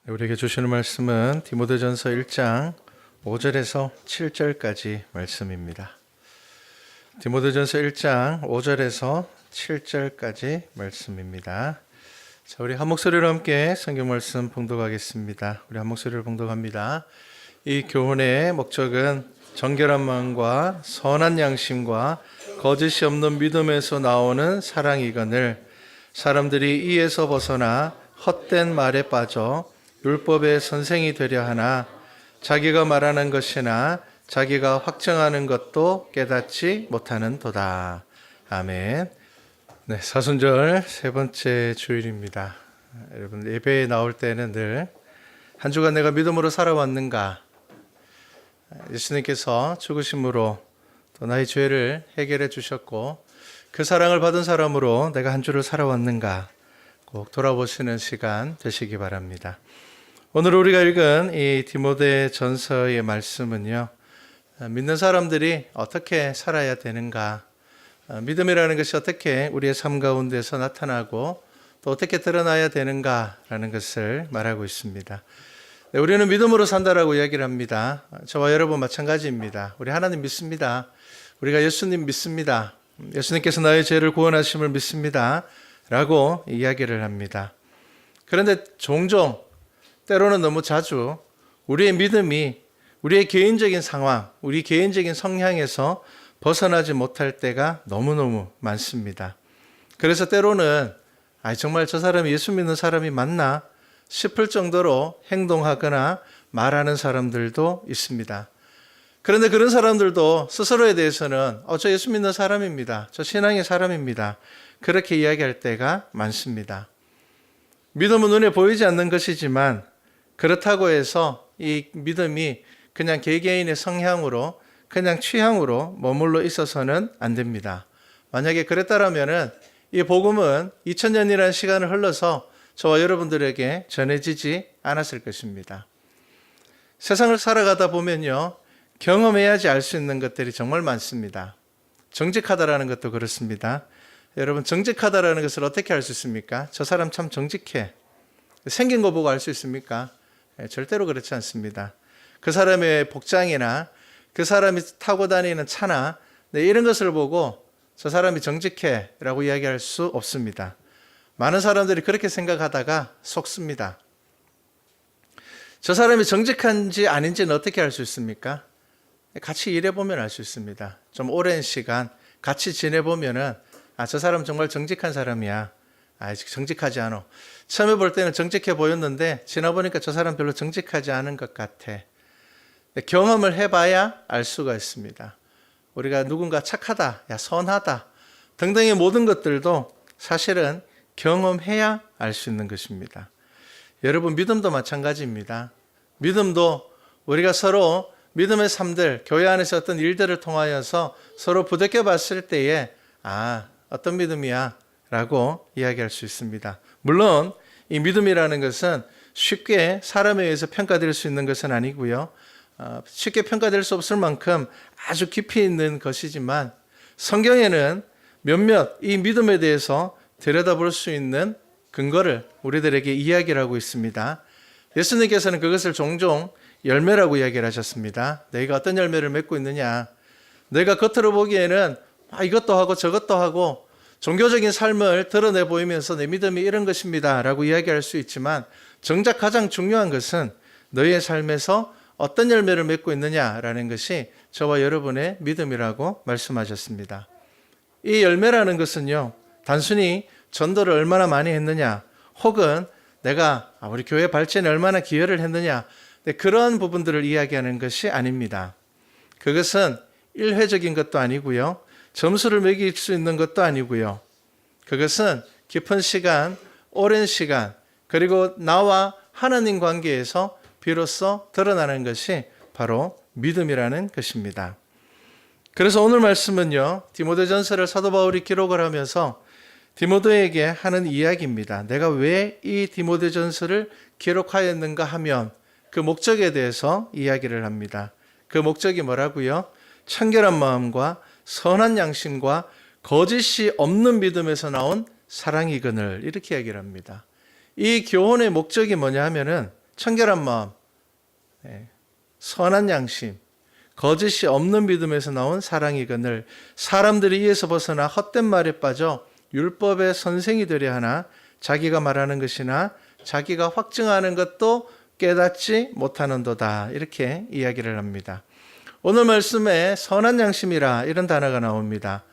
우리에게 주시는 말씀은 디모데전서 1장 5절에서 7절까지 말씀입니다. 디모데전서 1장 5절에서 7절까지 말씀입니다. 자, 우리 한 목소리로 함께 성경 말씀 봉독하겠습니다. 우리 한 목소리로 봉독합니다. 이 교훈의 목적은 정결한 마음과 선한 양심과 거짓이 없는 믿음에서 나오는 사랑이거늘 사람들이 이에서 벗어나 헛된 말에 빠져 율법의 선생이 되려 하나 자기가 말하는 것이나 자기가 확정하는 것도 깨닫지 못하는도다. 아멘. 네, 사순절 세 번째 주일입니다. 여러분 예배에 나올 때는 늘 한 주간 내가 믿음으로 살아왔는가? 예수님께서 죽으심으로 또 나의 죄를 해결해 주셨고 그 사랑을 받은 사람으로 내가 한 주를 살아왔는가? 꼭 돌아보시는 시간 되시기 바랍니다. 오늘 우리가 읽은 이 디모데 전서의 말씀은요, 믿는 사람들이 어떻게 살아야 되는가, 믿음이라는 것이 어떻게 우리의 삶 가운데서 나타나고 또 어떻게 드러나야 되는가라는 것을 말하고 있습니다. 네, 우리는 믿음으로 산다라고 이야기를 합니다. 저와 여러분 마찬가지입니다. 우리 하나님 믿습니다. 우리가 예수님 믿습니다. 예수님께서 나의 죄를 구원하심을 믿습니다. 라고 이야기를 합니다. 그런데 종종 때로는 너무 자주 우리의 믿음이 우리의 개인적인 상황, 우리 개인적인 성향에서 벗어나지 못할 때가 너무너무 많습니다. 그래서 때로는 정말 저 사람이 예수 믿는 사람이 맞나 싶을 정도로 행동하거나 말하는 사람들도 있습니다. 그런데 그런 사람들도 스스로에 대해서는 저 예수 믿는 사람입니다. 저 신앙의 사람입니다. 그렇게 이야기할 때가 많습니다. 믿음은 눈에 보이지 않는 것이지만 그렇다고 해서 이 믿음이 그냥 개개인의 성향으로 그냥 취향으로 머물러 있어서는 안 됩니다. 만약에 그랬다라면은 이 복음은 2000년이라는 시간을 흘러서 저와 여러분들에게 전해지지 않았을 것입니다. 세상을 살아가다 보면요, 경험해야지 알 수 있는 것들이 정말 많습니다. 정직하다라는 것도 그렇습니다. 여러분, 정직하다라는 것을 어떻게 알 수 있습니까? 저 사람 참 정직해. 생긴 거 보고 알 수 있습니까? 절대로 그렇지 않습니다. 그 사람의 복장이나 그 사람이 타고 다니는 차나 이런 것을 보고 저 사람이 정직해 라고 이야기할 수 없습니다. 많은 사람들이 그렇게 생각하다가 속습니다. 저 사람이 정직한지 아닌지는 어떻게 알 수 있습니까? 같이 일해보면 알 수 있습니다. 좀 오랜 시간 같이 지내보면은 저 사람 정말 정직한 사람이야. 정직하지 않아. 처음에 볼 때는 정직해 보였는데 지나보니까 저 사람 별로 정직하지 않은 것 같아. 경험을 해봐야 알 수가 있습니다. 우리가 누군가 착하다, 선하다 등등의 모든 것들도 사실은 경험해야 알 수 있는 것입니다. 여러분, 믿음도 마찬가지입니다. 믿음도 우리가 서로 믿음의 삶들, 교회 안에서 어떤 일들을 통하여서 서로 부대껴 봤을 때에 어떤 믿음이야 라고 이야기할 수 있습니다. 물론 이 믿음이라는 것은 쉽게 사람에 의해서 평가될 수 있는 것은 아니고요, 쉽게 평가될 수 없을 만큼 아주 깊이 있는 것이지만 성경에는 몇몇 이 믿음에 대해서 들여다볼 수 있는 근거를 우리들에게 이야기를 하고 있습니다. 예수님께서는 그것을 종종 열매라고 이야기를 하셨습니다. 너희가 어떤 열매를 맺고 있느냐, 너희가 겉으로 보기에는 이것도 하고 저것도 하고 종교적인 삶을 드러내 보이면서 내 믿음이 이런 것입니다 라고 이야기할 수 있지만 정작 가장 중요한 것은 너희의 삶에서 어떤 열매를 맺고 있느냐라는 것이 저와 여러분의 믿음이라고 말씀하셨습니다. 이 열매라는 것은요, 단순히 전도를 얼마나 많이 했느냐, 혹은 내가 우리 교회 발전에 얼마나 기여를 했느냐, 그런 부분들을 이야기하는 것이 아닙니다. 그것은 일회적인 것도 아니고요, 점수를 매길 수 있는 것도 아니고요, 그것은 깊은 시간, 오랜 시간, 그리고 나와 하나님 관계에서 비로소 드러나는 것이 바로 믿음이라는 것입니다. 그래서 오늘 말씀은요, 디모데전서를 사도 바울이 기록을 하면서 디모데에게 하는 이야기입니다. 내가 왜 이 디모데전서를 기록하였는가 하면 그 목적에 대해서 이야기를 합니다. 그 목적이 뭐라고요? 청결한 마음과 선한 양심과 거짓이 없는 믿음에서 나온 사랑이거늘, 이렇게 이야기를 합니다. 이 교훈의 목적이 뭐냐 하면은 청결한 마음, 선한 양심, 거짓이 없는 믿음에서 나온 사랑이거늘 사람들이 이에서 벗어나 헛된 말에 빠져 율법의 선생이 되려 하나 자기가 말하는 것이나 자기가 확증하는 것도 깨닫지 못하는도다. 이렇게 이야기를 합니다. 오늘 말씀에 선한 양심이라 이런 단어가 나옵니다.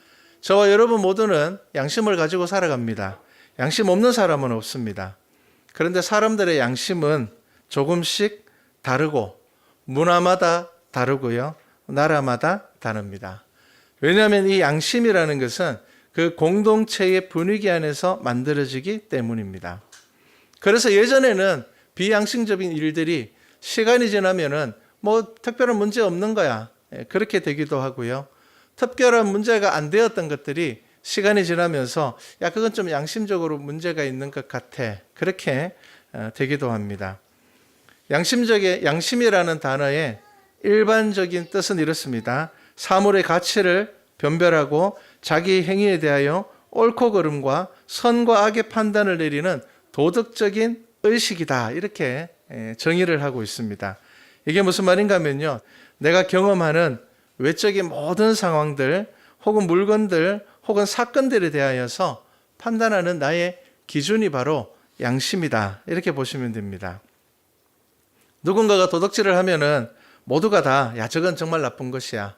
저와 여러분 모두는 양심을 가지고 살아갑니다. 양심 없는 사람은 없습니다. 그런데 사람들의 양심은 조금씩 다르고 문화마다 다르고요. 나라마다 다릅니다. 왜냐하면 이 양심이라는 것은 그 공동체의 분위기 안에서 만들어지기 때문입니다. 그래서 예전에는 비양심적인 일들이 시간이 지나면은 뭐 특별한 문제 없는 거야. 그렇게 되기도 하고요. 특별한 문제가 안 되었던 것들이 시간이 지나면서 야 그건 좀 양심적으로 문제가 있는 것 같아. 그렇게 되기도 합니다. 양심이라는 단어의 일반적인 뜻은 이렇습니다. 사물의 가치를 변별하고 자기 행위에 대하여 옳고 그름과 선과 악의 판단을 내리는 도덕적인 의식이다. 이렇게 정의를 하고 있습니다. 이게 무슨 말인가 하면요. 내가 경험하는 외적인 모든 상황들 혹은 물건들 혹은 사건들에 대하여서 판단하는 나의 기준이 바로 양심이다. 이렇게 보시면 됩니다. 누군가가 도덕질을 하면은 모두가 다 야 저건 정말 나쁜 것이야.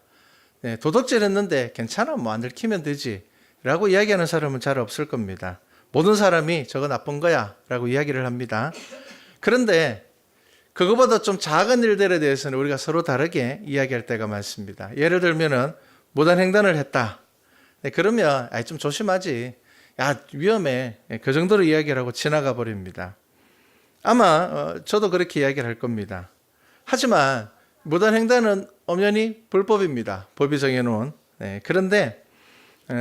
도덕질 했는데 괜찮아 뭐 안 들키면 되지 라고 이야기하는 사람은 잘 없을 겁니다. 모든 사람이 저거 나쁜 거야 라고 이야기를 합니다. 그런데 그거보다 좀 작은 일들에 대해서는 우리가 서로 다르게 이야기할 때가 많습니다. 예를 들면은 무단횡단을 했다. 그러면 좀 조심하지. 야 위험해. 그 정도로 이야기를 하고 지나가 버립니다. 아마 저도 그렇게 이야기를 할 겁니다. 하지만 무단횡단은 엄연히 불법입니다. 법이 정해놓은. 그런데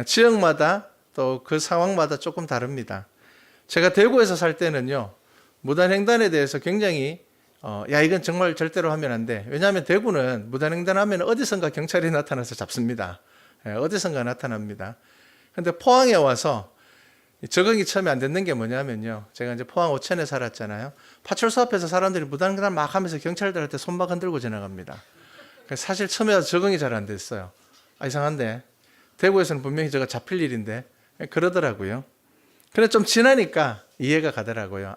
지역마다 또 그 상황마다 조금 다릅니다. 제가 대구에서 살 때는요. 무단횡단에 대해서 굉장히 야 이건 정말 절대로 하면 안 돼. 왜냐하면 대구는 무단횡단하면 어디선가 경찰이 나타나서 잡습니다. 어디선가 나타납니다. 그런데 포항에 와서 적응이 처음에 안 됐는 게 뭐냐면요. 제가 이제 포항 오천에 살았잖아요. 파출소 앞에서 사람들이 무단횡단 막 하면서 경찰들한테 손 막 흔들고 지나갑니다. 사실 처음에 와서 적응이 잘 안 됐어요. 이상한데 대구에서는 분명히 저거 잡힐 일인데 그러더라고요. 그래 좀 지나니까 이해가 가더라고요.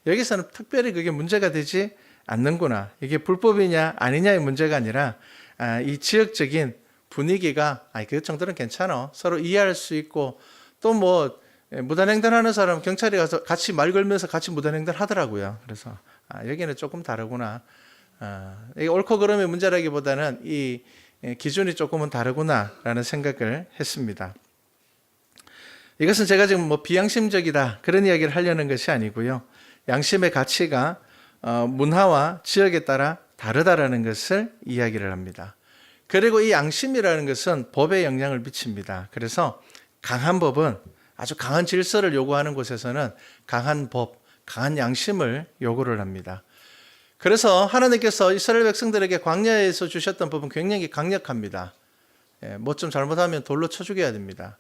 여기서는 특별히 그게 문제가 되지 않는구나. 이게 불법이냐 아니냐의 문제가 아니라 이 지역적인 분위기가 그 정도는 괜찮아. 서로 이해할 수 있고 또 뭐 무단횡단하는 사람 경찰이 가서 같이 말 걸면서 같이 무단횡단 하더라고요. 그래서 여기는 조금 다르구나. 이게 옳고 그름의 문제라기보다는 이 기준이 조금은 다르구나라는 생각을 했습니다. 이것은 제가 지금 뭐 비양심적이다 그런 이야기를 하려는 것이 아니고요. 양심의 가치가 문화와 지역에 따라 다르다라는 것을 이야기를 합니다. 그리고 이 양심이라는 것은 법에 영향을 미칩니다. 그래서 강한 법은 아주 강한 질서를 요구하는 곳에서는 강한 법, 강한 양심을 요구를 합니다. 그래서 하나님께서 이스라엘 백성들에게 광야에서 주셨던 법은 굉장히 강력합니다. 뭐 좀 잘못하면 돌로 쳐 죽여야 됩니다.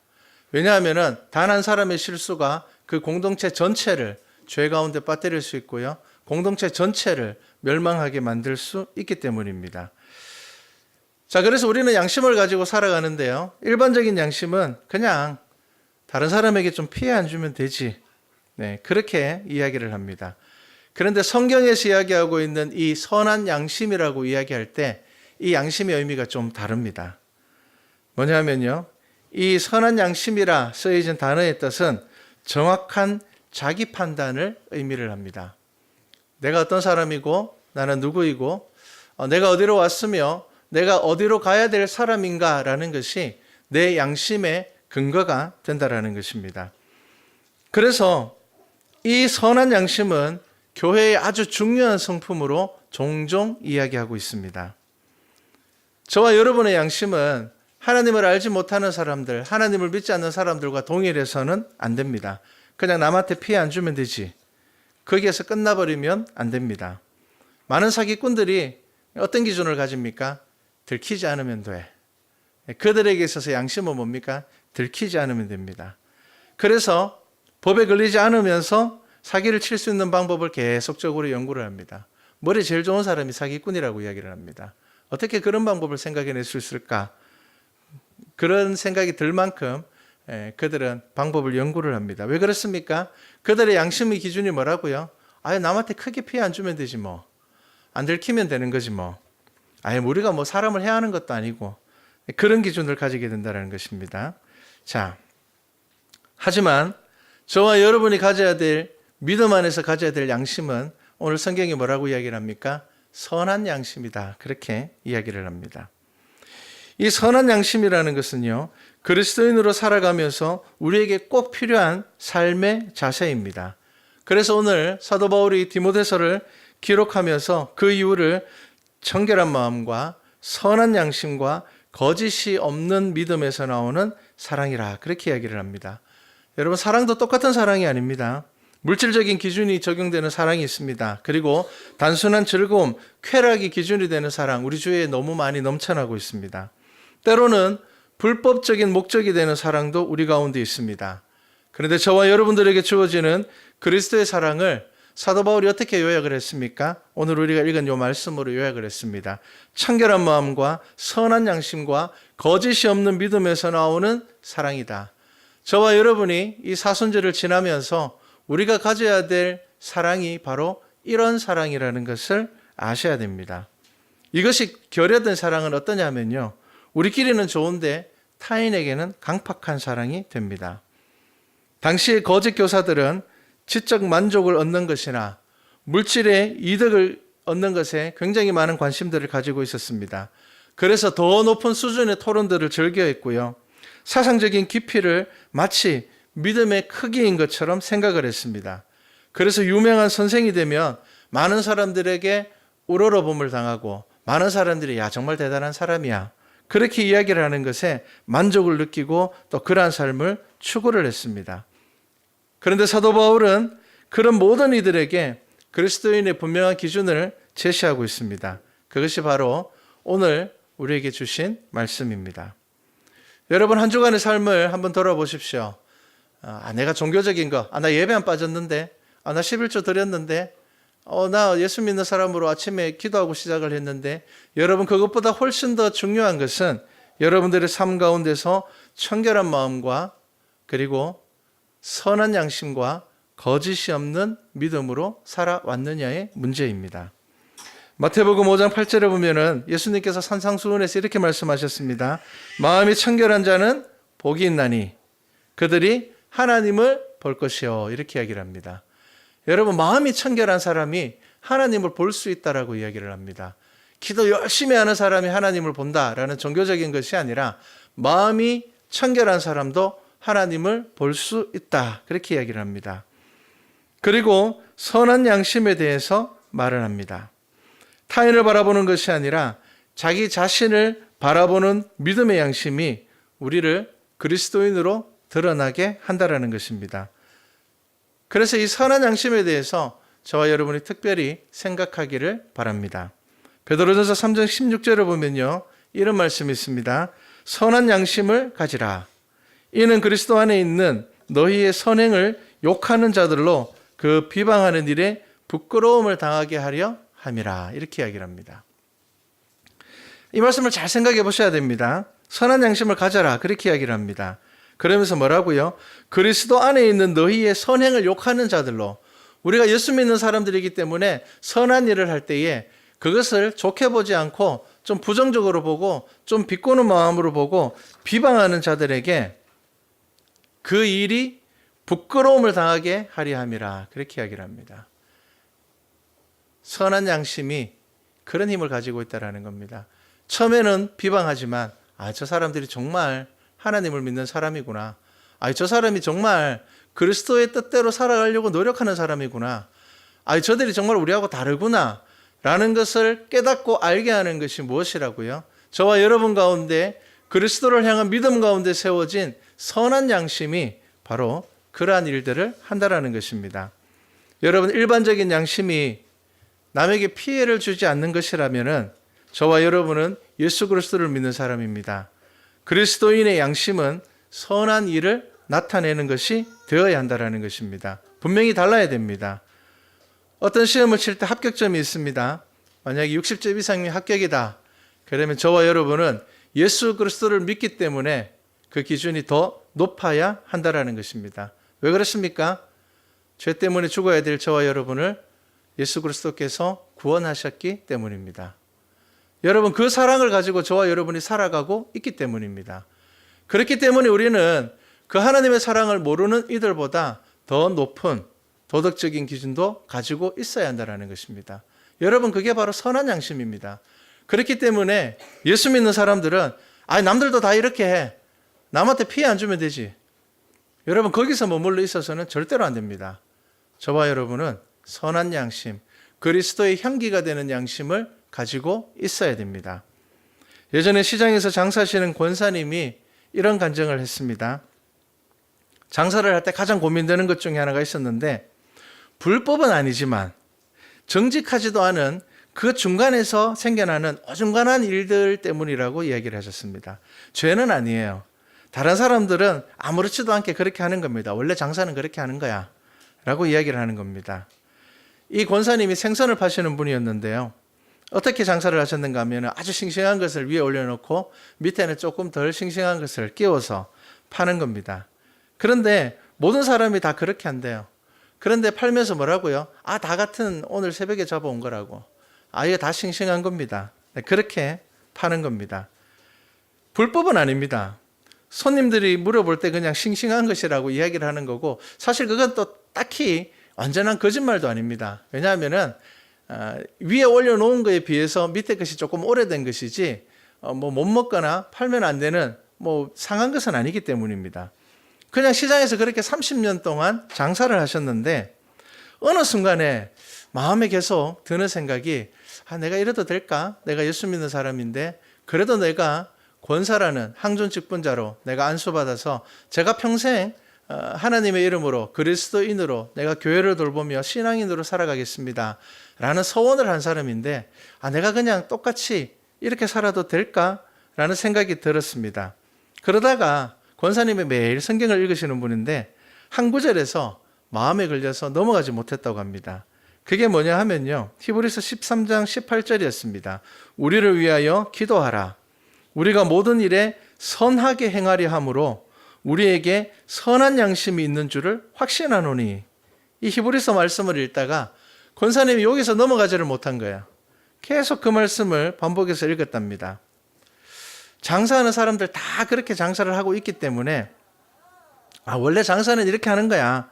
왜냐하면 단 한 사람의 실수가 그 공동체 전체를 죄 가운데 빠뜨릴 수 있고요. 공동체 전체를 멸망하게 만들 수 있기 때문입니다. 자, 그래서 우리는 양심을 가지고 살아가는데요. 일반적인 양심은 그냥 다른 사람에게 좀 피해 안 주면 되지. 그렇게 이야기를 합니다. 그런데 성경에서 이야기하고 있는 이 선한 양심이라고 이야기할 때 이 양심의 의미가 좀 다릅니다. 뭐냐면요. 이 선한 양심이라 쓰여진 단어의 뜻은 정확한 자기 판단을 의미를 합니다. 내가 어떤 사람이고 나는 누구이고 내가 어디로 왔으며 내가 어디로 가야 될 사람인가라는 것이 내 양심의 근거가 된다라는 것입니다. 그래서 이 선한 양심은 교회의 아주 중요한 성품으로 종종 이야기하고 있습니다. 저와 여러분의 양심은 하나님을 알지 못하는 사람들, 하나님을 믿지 않는 사람들과 동일해서는 안 됩니다. 그냥 남한테 피해 안 주면 되지. 거기에서 끝나버리면 안 됩니다. 많은 사기꾼들이 어떤 기준을 가집니까? 들키지 않으면 돼. 그들에게 있어서 양심은 뭡니까? 들키지 않으면 됩니다. 그래서 법에 걸리지 않으면서 사기를 칠 수 있는 방법을 계속적으로 연구를 합니다. 머리 제일 좋은 사람이 사기꾼이라고 이야기를 합니다. 어떻게 그런 방법을 생각해낼 수 있을까? 그런 생각이 들 만큼 그들은 방법을 연구를 합니다. 왜 그렇습니까? 그들의 양심의 기준이 뭐라고요? 아예 남한테 크게 피해 안 주면 되지 뭐. 안 들키면 되는 거지 뭐. 아예 우리가 뭐 사람을 해야 하는 것도 아니고. 그런 기준을 가지게 된다는 것입니다. 자, 하지만 저와 여러분이 가져야 될, 믿음 안에서 가져야 될 양심은 오늘 성경이 뭐라고 이야기를 합니까? 선한 양심이다. 그렇게 이야기를 합니다. 이 선한 양심이라는 것은요, 그리스도인으로 살아가면서 우리에게 꼭 필요한 삶의 자세입니다. 그래서 오늘 사도 바울이 디모데서를 기록하면서 그 이유를 청결한 마음과 선한 양심과 거짓이 없는 믿음에서 나오는 사랑이라 그렇게 이야기를 합니다. 여러분, 사랑도 똑같은 사랑이 아닙니다. 물질적인 기준이 적용되는 사랑이 있습니다. 그리고 단순한 즐거움, 쾌락이 기준이 되는 사랑, 우리 주위에 너무 많이 넘쳐나고 있습니다. 때로는 불법적인 목적이 되는 사랑도 우리 가운데 있습니다. 그런데 저와 여러분들에게 주어지는 그리스도의 사랑을 사도 바울이 어떻게 요약을 했습니까? 오늘 우리가 읽은 이 말씀으로 요약을 했습니다. 청결한 마음과 선한 양심과 거짓이 없는 믿음에서 나오는 사랑이다. 저와 여러분이 이 사순절을 지나면서 우리가 가져야 될 사랑이 바로 이런 사랑이라는 것을 아셔야 됩니다. 이것이 결여된 사랑은 어떠냐면요, 우리끼리는 좋은데 타인에게는 강팍한 사랑이 됩니다. 당시의 거짓 교사들은 지적 만족을 얻는 것이나 물질의 이득을 얻는 것에 굉장히 많은 관심들을 가지고 있었습니다. 그래서 더 높은 수준의 토론들을 즐겨했고요, 사상적인 깊이를 마치 믿음의 크기인 것처럼 생각을 했습니다. 그래서 유명한 선생이 되면 많은 사람들에게 우러러봄을 당하고 많은 사람들이 야 정말 대단한 사람이야 그렇게 이야기를 하는 것에 만족을 느끼고 또 그러한 삶을 추구를 했습니다. 그런데 사도 바울은 그런 모든 이들에게 그리스도인의 분명한 기준을 제시하고 있습니다. 그것이 바로 오늘 우리에게 주신 말씀입니다. 여러분, 한 주간의 삶을 한번 돌아보십시오. 내가 종교적인 거, 나 예배 안 빠졌는데, 나 11조 드렸는데, 나 예수 믿는 사람으로 아침에 기도하고 시작을 했는데, 여러분, 그것보다 훨씬 더 중요한 것은 여러분들의 삶 가운데서 청결한 마음과 그리고 선한 양심과 거짓이 없는 믿음으로 살아왔느냐의 문제입니다. 마태복음 5장 8절에 보면은 예수님께서 산상수훈에서 이렇게 말씀하셨습니다. 마음이 청결한 자는 복이 있나니 그들이 하나님을 볼 것이요. 이렇게 이야기를 합니다. 여러분, 마음이 청결한 사람이 하나님을 볼 수 있다라고 이야기를 합니다. 기도 열심히 하는 사람이 하나님을 본다라는 종교적인 것이 아니라 마음이 청결한 사람도 하나님을 볼 수 있다. 그렇게 이야기를 합니다. 그리고 선한 양심에 대해서 말을 합니다. 타인을 바라보는 것이 아니라 자기 자신을 바라보는 믿음의 양심이 우리를 그리스도인으로 드러나게 한다라는 것입니다. 그래서 이 선한 양심에 대해서 저와 여러분이 특별히 생각하기를 바랍니다. 베드로전서 3장 16절을 보면요, 이런 말씀이 있습니다. 선한 양심을 가지라. 이는 그리스도 안에 있는 너희의 선행을 욕하는 자들로 그 비방하는 일에 부끄러움을 당하게 하려 함이라. 이렇게 이야기를 합니다. 이 말씀을 잘 생각해 보셔야 됩니다. 선한 양심을 가져라. 그렇게 이야기를 합니다. 그러면서 뭐라고요? 그리스도 안에 있는 너희의 선행을 욕하는 자들로, 우리가 예수 믿는 사람들이기 때문에 선한 일을 할 때에 그것을 좋게 보지 않고 좀 부정적으로 보고 좀 비꼬는 마음으로 보고 비방하는 자들에게 그 일이 부끄러움을 당하게 하려 함이라. 그렇게 이야기를 합니다. 선한 양심이 그런 힘을 가지고 있다는 겁니다. 처음에는 비방하지만 저 사람들이 정말 하나님을 믿는 사람이구나. 저 사람이 정말 그리스도의 뜻대로 살아가려고 노력하는 사람이구나. 저들이 정말 우리하고 다르구나. 라는 것을 깨닫고 알게 하는 것이 무엇이라고요? 저와 여러분 가운데 그리스도를 향한 믿음 가운데 세워진 선한 양심이 바로 그러한 일들을 한다라는 것입니다. 여러분, 일반적인 양심이 남에게 피해를 주지 않는 것이라면은 저와 여러분은 예수 그리스도를 믿는 사람입니다. 그리스도인의 양심은 선한 일을 나타내는 것이 되어야 한다는 것입니다. 분명히 달라야 됩니다. 어떤 시험을 칠 때 합격점이 있습니다. 만약에 60점 이상이 합격이다. 그러면 저와 여러분은 예수 그리스도를 믿기 때문에 그 기준이 더 높아야 한다라는 것입니다. 왜 그렇습니까? 죄 때문에 죽어야 될 저와 여러분을 예수 그리스도께서 구원하셨기 때문입니다. 여러분, 그 사랑을 가지고 저와 여러분이 살아가고 있기 때문입니다. 그렇기 때문에 우리는 그 하나님의 사랑을 모르는 이들보다 더 높은 도덕적인 기준도 가지고 있어야 한다는 것입니다. 여러분, 그게 바로 선한 양심입니다. 그렇기 때문에 예수 믿는 사람들은 남들도 다 이렇게 해. 남한테 피해 안 주면 되지. 여러분, 거기서 머물러 있어서는 절대로 안 됩니다. 저와 여러분은 선한 양심, 그리스도의 향기가 되는 양심을 가지고 있어야 됩니다. 예전에 시장에서 장사하시는 권사님이 이런 간증을 했습니다. 장사를 할 때 가장 고민되는 것 중에 하나가 있었는데, 불법은 아니지만 정직하지도 않은 그 중간에서 생겨나는 어중간한 일들 때문이라고 이야기를 하셨습니다. 죄는 아니에요. 다른 사람들은 아무렇지도 않게 그렇게 하는 겁니다. 원래 장사는 그렇게 하는 거야 라고 이야기를 하는 겁니다. 이 권사님이 생선을 파시는 분이었는데요. 어떻게 장사를 하셨는가 하면 아주 싱싱한 것을 위에 올려놓고 밑에는 조금 덜 싱싱한 것을 끼워서 파는 겁니다. 그런데 모든 사람이 다 그렇게 한대요. 그런데 팔면서 뭐라고요? 다 같은 오늘 새벽에 잡아온 거라고. 이게 다 싱싱한 겁니다. 그렇게 파는 겁니다. 불법은 아닙니다. 손님들이 물어볼 때 그냥 싱싱한 것이라고 이야기를 하는 거고, 사실 그건 또 딱히 완전한 거짓말도 아닙니다. 왜냐하면은 위에 올려놓은 거에 비해서 밑에 것이 조금 오래된 것이지 못 먹거나 팔면 안 되는 상한 것은 아니기 때문입니다. 그냥 시장에서 그렇게 30년 동안 장사를 하셨는데 어느 순간에 마음에 계속 드는 생각이 내가 이래도 될까? 내가 예수 믿는 사람인데 그래도 내가 권사라는 항존 직분자로 내가 안수받아서 제가 평생 하나님의 이름으로 그리스도인으로 내가 교회를 돌보며 신앙인으로 살아가겠습니다 라는 서원을 한 사람인데 내가 그냥 똑같이 이렇게 살아도 될까? 라는 생각이 들었습니다. 그러다가 권사님이 매일 성경을 읽으시는 분인데 한 구절에서 마음에 걸려서 넘어가지 못했다고 합니다. 그게 뭐냐 하면요, 히브리서 13장 18절이었습니다. 우리를 위하여 기도하라. 우리가 모든 일에 선하게 행하려 함으로 우리에게 선한 양심이 있는 줄을 확신하노니. 이 히브리서 말씀을 읽다가 권사님이 여기서 넘어가지를 못한 거예요. 계속 그 말씀을 반복해서 읽었답니다. 장사하는 사람들 다 그렇게 장사를 하고 있기 때문에 원래 장사는 이렇게 하는 거야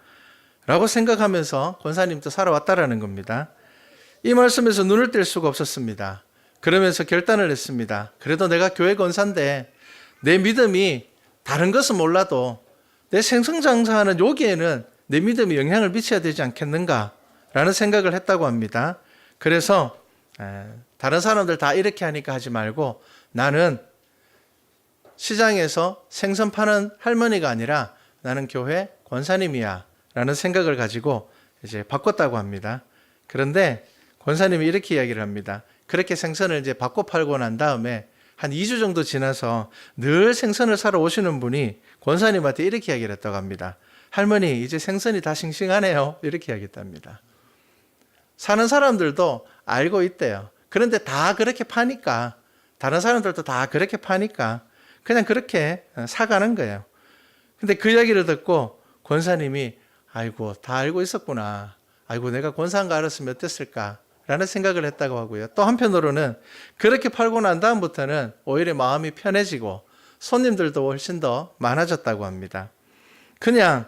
라고 생각하면서 권사님도 살아왔다라는 겁니다. 이 말씀에서 눈을 뗄 수가 없었습니다. 그러면서 결단을 했습니다. 그래도 내가 교회 권사인데 내 믿음이 다른 것은 몰라도 내 생선 장사하는 여기에는 내 믿음이 영향을 미쳐야 되지 않겠는가 라는 생각을 했다고 합니다. 그래서 다른 사람들 다 이렇게 하니까 하지 말고 나는 시장에서 생선 파는 할머니가 아니라 나는 교회 권사님이야 라는 생각을 가지고 이제 바꿨다고 합니다. 그런데 권사님이 이렇게 이야기를 합니다. 그렇게 생선을 이제 바꿔 팔고 난 다음에 한 2주 정도 지나서 늘 생선을 사러 오시는 분이 권사님한테 이렇게 이야기를 했다고 합니다. 할머니, 이제 생선이 다 싱싱하네요. 이렇게 이야기했답니다. 사는 사람들도 알고 있대요. 그런데 다 그렇게 파니까, 다른 사람들도 다 그렇게 파니까 그냥 그렇게 사가는 거예요. 근데 그 이야기를 듣고 권사님이 아이고, 다 알고 있었구나. 아이고, 내가 권사인 거 알았으면 어땠을까? 라는 생각을 했다고 하고요. 또 한편으로는 그렇게 팔고 난 다음부터는 오히려 마음이 편해지고 손님들도 훨씬 더 많아졌다고 합니다. 그냥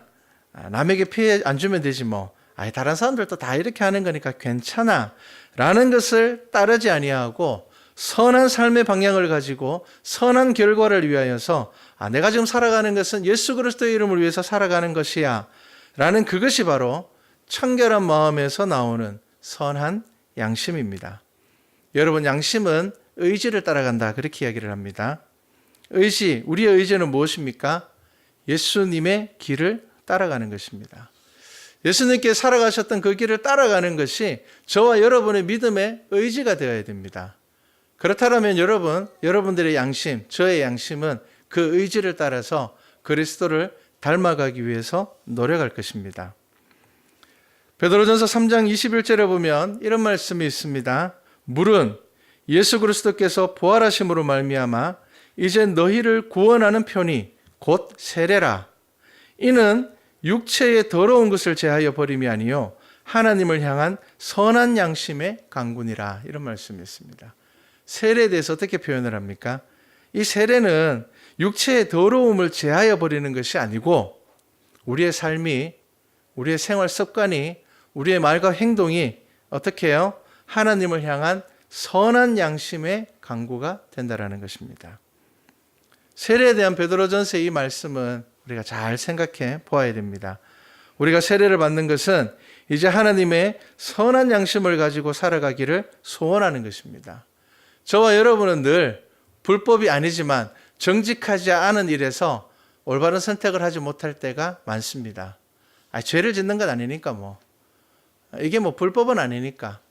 남에게 피해 안 주면 되지 뭐. 다른 사람들도 다 이렇게 하는 거니까 괜찮아. 라는 것을 따르지 아니하고 선한 삶의 방향을 가지고 선한 결과를 위하여서 내가 지금 살아가는 것은 예수 그리스도의 이름을 위해서 살아가는 것이야 라는 그것이 바로 청결한 마음에서 나오는 선한 양심입니다. 여러분, 양심은 의지를 따라간다 그렇게 이야기를 합니다. 의지, 우리의 의지는 무엇입니까? 예수님의 길을 따라가는 것입니다. 예수님께 살아가셨던 그 길을 따라가는 것이 저와 여러분의 믿음의 의지가 되어야 됩니다. 그렇다면 여러분들의 양심, 저의 양심은 그 의지를 따라서 그리스도를 닮아가기 위해서 노력할 것입니다. 베드로전서 3장 21절에 보면 이런 말씀이 있습니다. 물은 예수 그리스도께서 부활하심으로 말미암아 이제 너희를 구원하는 편이 곧 세례라. 이는 육체의 더러운 것을 제하여 버림이 아니요 하나님을 향한 선한 양심의 강군이라. 이런 말씀이 있습니다. 세례에 대해서 어떻게 표현을 합니까? 이 세례는 육체의 더러움을 제하여 버리는 것이 아니고 우리의 삶이, 우리의 생활 습관이, 우리의 말과 행동이 어떻게 해요? 하나님을 향한 선한 양심의 강구가 된다라는 것입니다. 세례에 대한 베드로전서의 이 말씀은 우리가 잘 생각해 보아야 됩니다. 우리가 세례를 받는 것은 이제 하나님의 선한 양심을 가지고 살아가기를 소원하는 것입니다. 저와 여러분은 늘 불법이 아니지만 정직하지 않은 일에서 올바른 선택을 하지 못할 때가 많습니다. 죄를 짓는 건 아니니까 이게 불법은 아니니까.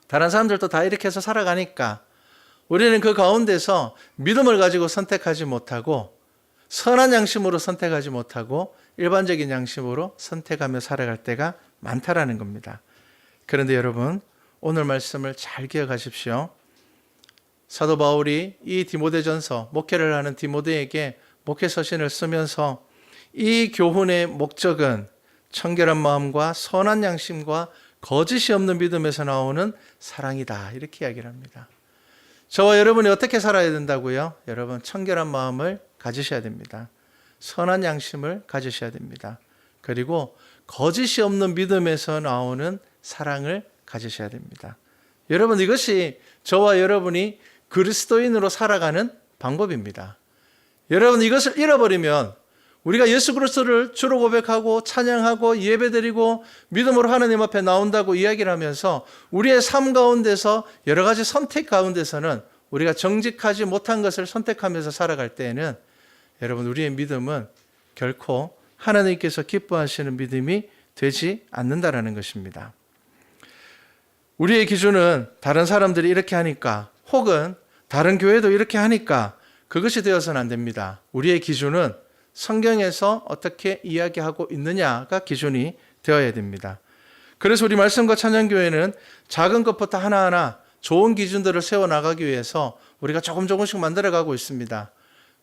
다른 사람들도 다 이렇게 해서 살아가니까 우리는 그 가운데서 믿음을 가지고 선택하지 못하고 선한 양심으로 선택하지 못하고 일반적인 양심으로 선택하며 살아갈 때가 많다라는 겁니다. 그런데 여러분, 오늘 말씀을 잘 기억하십시오. 사도 바울이 이 디모데전서, 목회를 하는 디모데에게 목회 서신을 쓰면서 이 교훈의 목적은 청결한 마음과 선한 양심과 거짓이 없는 믿음에서 나오는 사랑이다. 이렇게 이야기를 합니다. 저와 여러분이 어떻게 살아야 된다고요? 여러분, 청결한 마음을 가지셔야 됩니다. 선한 양심을 가지셔야 됩니다. 그리고 거짓이 없는 믿음에서 나오는 사랑을 가지셔야 됩니다. 여러분, 이것이 저와 여러분이 그리스도인으로 살아가는 방법입니다. 여러분, 이것을 잃어버리면 우리가 예수 그리스도를 주로 고백하고 찬양하고 예배드리고 믿음으로 하나님 앞에 나온다고 이야기를 하면서 우리의 삶 가운데서 여러 가지 선택 가운데서는 우리가 정직하지 못한 것을 선택하면서 살아갈 때에는 여러분, 우리의 믿음은 결코 하나님께서 기뻐하시는 믿음이 되지 않는다라는 것입니다. 우리의 기준은 다른 사람들이 이렇게 하니까 혹은 다른 교회도 이렇게 하니까 그것이 되어서는 안 됩니다. 우리의 기준은 성경에서 어떻게 이야기하고 있느냐가 기준이 되어야 됩니다. 그래서 우리 말씀과 찬양교회는 작은 것부터 하나하나 좋은 기준들을 세워나가기 위해서 우리가 조금씩 만들어가고 있습니다.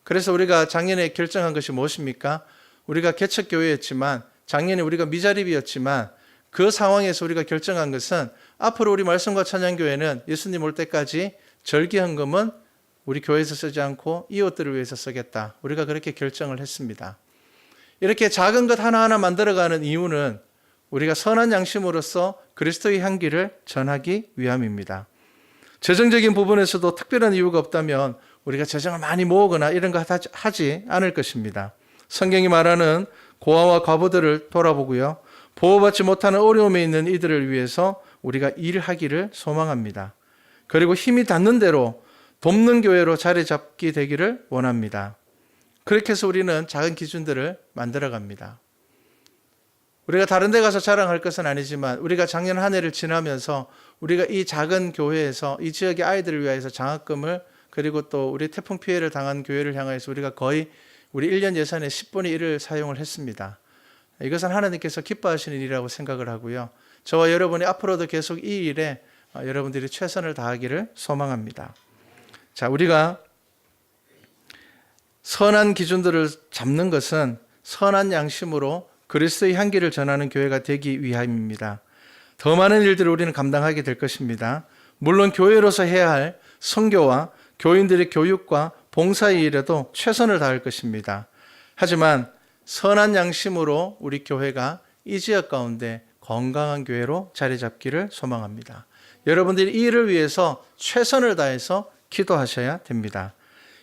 그래서 우리가 작년에 결정한 것이 무엇입니까? 우리가 개척교회였지만 작년에 우리가 미자립이었지만 그 상황에서 우리가 결정한 것은 앞으로 우리 말씀과 찬양교회는 예수님 올 때까지 절기헌금은 우리 교회에서 쓰지 않고 이웃들을 위해서 쓰겠다. 우리가 그렇게 결정을 했습니다. 이렇게 작은 것 하나하나 만들어가는 이유는 우리가 선한 양심으로서 그리스도의 향기를 전하기 위함입니다. 재정적인 부분에서도 특별한 이유가 없다면 우리가 재정을 많이 모으거나 이런 거 하지 않을 것입니다. 성경이 말하는 고아와 과부들을 돌아보고요. 보호받지 못하는 어려움에 있는 이들을 위해서 우리가 일하기를 소망합니다. 그리고 힘이 닿는 대로 돕는 교회로 자리 잡게 되기를 원합니다. 그렇게 해서 우리는 작은 기준들을 만들어갑니다. 우리가 다른 데 가서 자랑할 것은 아니지만 우리가 작년 한 해를 지나면서 우리가 이 작은 교회에서 이 지역의 아이들을 위해서 장학금을 그리고 또 우리 태풍 피해를 당한 교회를 향해서 우리가 거의 우리 1년 예산의 10분의 1을 사용을 했습니다. 이것은 하나님께서 기뻐하시는 일이라고 생각을 하고요. 저와 여러분이 앞으로도 계속 이 일에 여러분들이 최선을 다하기를 소망합니다. 자, 우리가 선한 기준들을 잡는 것은 선한 양심으로 그리스도의 향기를 전하는 교회가 되기 위함입니다. 더 많은 일들을 우리는 감당하게 될 것입니다. 물론 교회로서 해야 할 선교와 교인들의 교육과 봉사의 일에도 최선을 다할 것입니다. 하지만 선한 양심으로 우리 교회가 이 지역 가운데 건강한 교회로 자리 잡기를 소망합니다. 여러분들이 이 일을 위해서 최선을 다해서 기도하셔야 됩니다.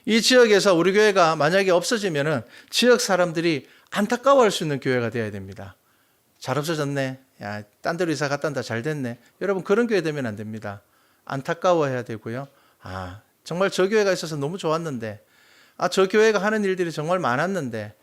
이 지역에서 우리 교회가 만약에 없어지면은 지역 사람들이 안타까워할 수 있는 교회가 되어야 됩니다. 잘 없어졌네. 야, 딴 데로 이사 갔다 온다. 잘 됐네. 여러분, 그런 교회 되면 안 됩니다. 안타까워해야 되고요. 정말 저 교회가 있어서 너무 좋았는데, 저 교회가 하는 일들이 정말 많았는데,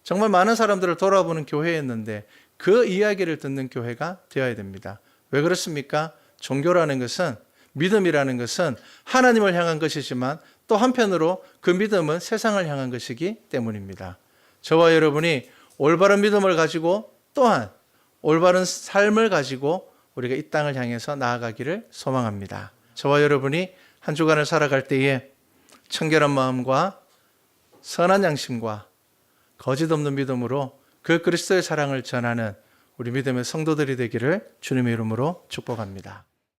정말 많은 사람들을 돌아보는 교회였는데 그 이야기를 듣는 교회가 되어야 됩니다. 왜 그렇습니까? 종교라는 것은, 믿음이라는 것은 하나님을 향한 것이지만 또 한편으로 그 믿음은 세상을 향한 것이기 때문입니다. 저와 여러분이 올바른 믿음을 가지고 또한 올바른 삶을 가지고 우리가 이 땅을 향해서 나아가기를 소망합니다. 저와 여러분이 한 주간을 살아갈 때에 청결한 마음과 선한 양심과 거짓 없는 믿음으로 그 그리스도의 사랑을 전하는 우리 믿음의 성도들이 되기를 주님의 이름으로 축복합니다.